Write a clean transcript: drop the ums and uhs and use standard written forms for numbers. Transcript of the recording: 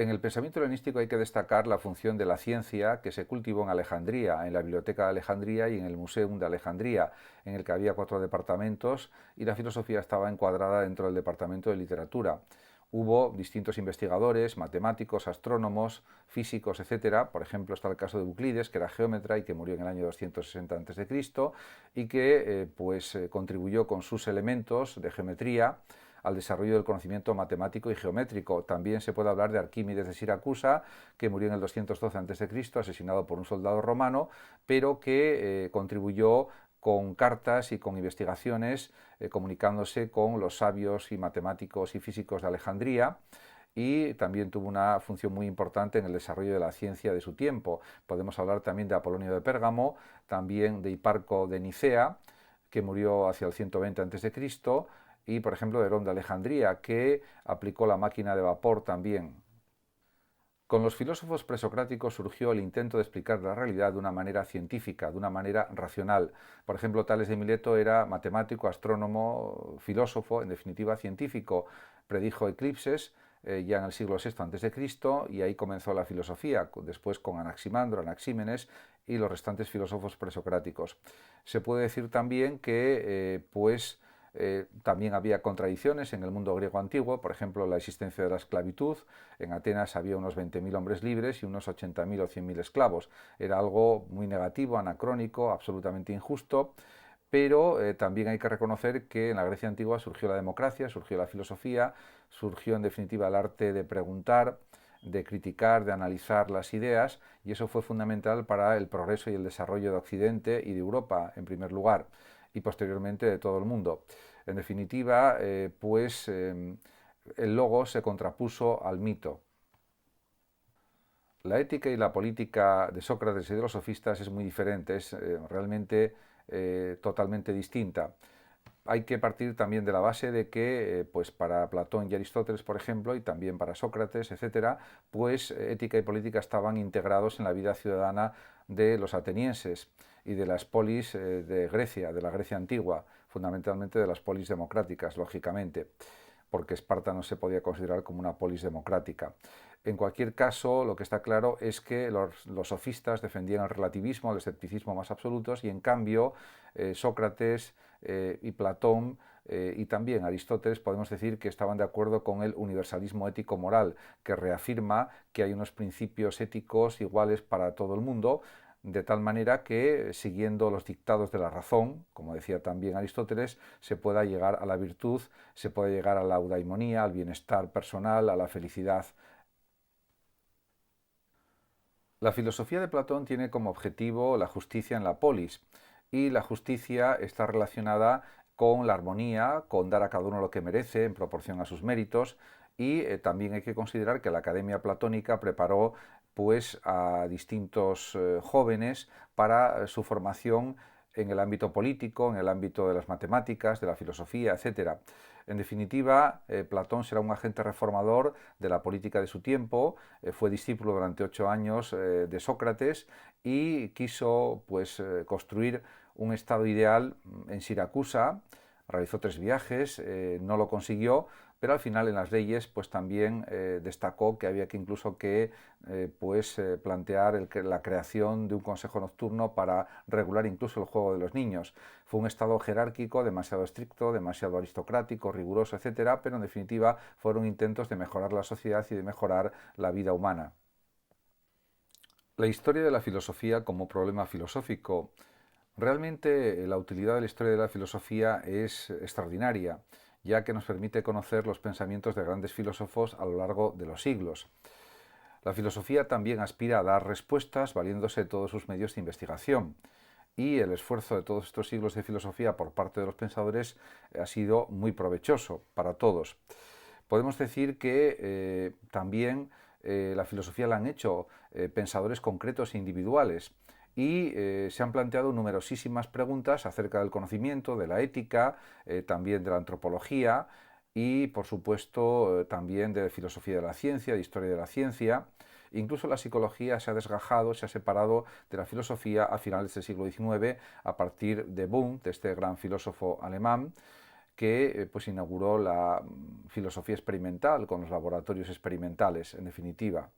En el pensamiento helenístico hay que destacar la función de la ciencia que se cultivó en Alejandría, en la Biblioteca de Alejandría y en el Museum de Alejandría, en el que había 4 departamentos y la filosofía estaba encuadrada dentro del departamento de literatura. Hubo distintos investigadores, matemáticos, astrónomos, físicos, etcétera. Por ejemplo, está el caso de Euclides, que era geómetra y que murió en el año 260 a.C. y que contribuyó con sus elementos de geometría al desarrollo del conocimiento matemático y geométrico. También se puede hablar de Arquímedes de Siracusa, que murió en el 212 a.C., asesinado por un soldado romano, pero que contribuyó con cartas y con investigaciones, comunicándose con los sabios y matemáticos y físicos de Alejandría, y también tuvo una función muy importante en el desarrollo de la ciencia de su tiempo. Podemos hablar también de Apolonio de Pérgamo, también de Hiparco de Nicea, que murió hacia el 120 a.C., y por ejemplo de Herón de Alejandría, que aplicó la máquina de vapor también. Con los filósofos presocráticos surgió el intento de explicar la realidad de una manera científica, de una manera racional. Por ejemplo, Tales de Mileto era matemático, astrónomo, filósofo, en definitiva científico. Predijo eclipses ya en el siglo VI a.C. y ahí comenzó la filosofía, después con Anaximandro, Anaxímenes y los restantes filósofos presocráticos. Se puede decir también que también había contradicciones en el mundo griego antiguo, por ejemplo, la existencia de la esclavitud. En Atenas había unos 20.000 hombres libres y unos 80.000 o 100.000 esclavos. Era algo muy negativo, anacrónico, absolutamente injusto, pero también hay que reconocer que en la Grecia antigua surgió la democracia, surgió la filosofía, surgió en definitiva el arte de preguntar, de criticar, de analizar las ideas, y eso fue fundamental para el progreso y el desarrollo de Occidente y de Europa en primer lugar, y posteriormente de todo el mundo. En definitiva, el logos se contrapuso al mito. La ética y la política de Sócrates y de los sofistas es muy diferente, es realmente totalmente distinta. Hay que partir también de la base de que pues para Platón y Aristóteles, por ejemplo, y también para Sócrates, etcétera, pues ética y política estaban integrados en la vida ciudadana de los atenienses y de las polis de Grecia, de la Grecia antigua, fundamentalmente de las polis democráticas, lógicamente, porque Esparta no se podía considerar como una polis democrática. En cualquier caso, lo que está claro es que los sofistas defendían el relativismo, el escepticismo más absolutos, y en cambio Sócrates y Platón y también Aristóteles podemos decir que estaban de acuerdo con el universalismo ético-moral, que reafirma que hay unos principios éticos iguales para todo el mundo, de tal manera que, siguiendo los dictados de la razón, como decía también Aristóteles, se pueda llegar a la virtud, se puede llegar a la eudaimonía, al bienestar personal, a la felicidad. La filosofía de Platón tiene como objetivo la justicia en la polis, y la justicia está relacionada con la armonía, con dar a cada uno lo que merece en proporción a sus méritos, y también hay que considerar que la Academia Platónica preparó pues a distintos jóvenes para su formación en el ámbito político, en el ámbito de las matemáticas, de la filosofía, etcétera. En definitiva, Platón será un agente reformador de la política de su tiempo, fue discípulo durante 8 años de Sócrates y quiso construir un estado ideal en Siracusa. Realizó 3 viajes, no lo consiguió, pero al final en las leyes pues también destacó que había que incluso que plantear la creación de un consejo nocturno para regular incluso el juego de los niños. Fue un estado jerárquico, demasiado estricto, demasiado aristocrático, riguroso, etcétera, pero en definitiva fueron intentos de mejorar la sociedad y de mejorar la vida humana. La historia de la filosofía como problema filosófico. Realmente la utilidad de la historia de la filosofía es extraordinaria, ya que nos permite conocer los pensamientos de grandes filósofos a lo largo de los siglos. La filosofía también aspira a dar respuestas valiéndose de todos sus medios de investigación, y el esfuerzo de todos estos siglos de filosofía por parte de los pensadores ha sido muy provechoso para todos. Podemos decir que también la filosofía la han hecho pensadores concretos e individuales, y se han planteado numerosísimas preguntas acerca del conocimiento, de la ética, también de la antropología y, por supuesto, también de filosofía de la ciencia, de historia de la ciencia. Incluso la psicología se ha desgajado, se ha separado de la filosofía a finales del siglo XIX a partir de Wundt, de este gran filósofo alemán, que pues inauguró la filosofía experimental con los laboratorios experimentales, en definitiva.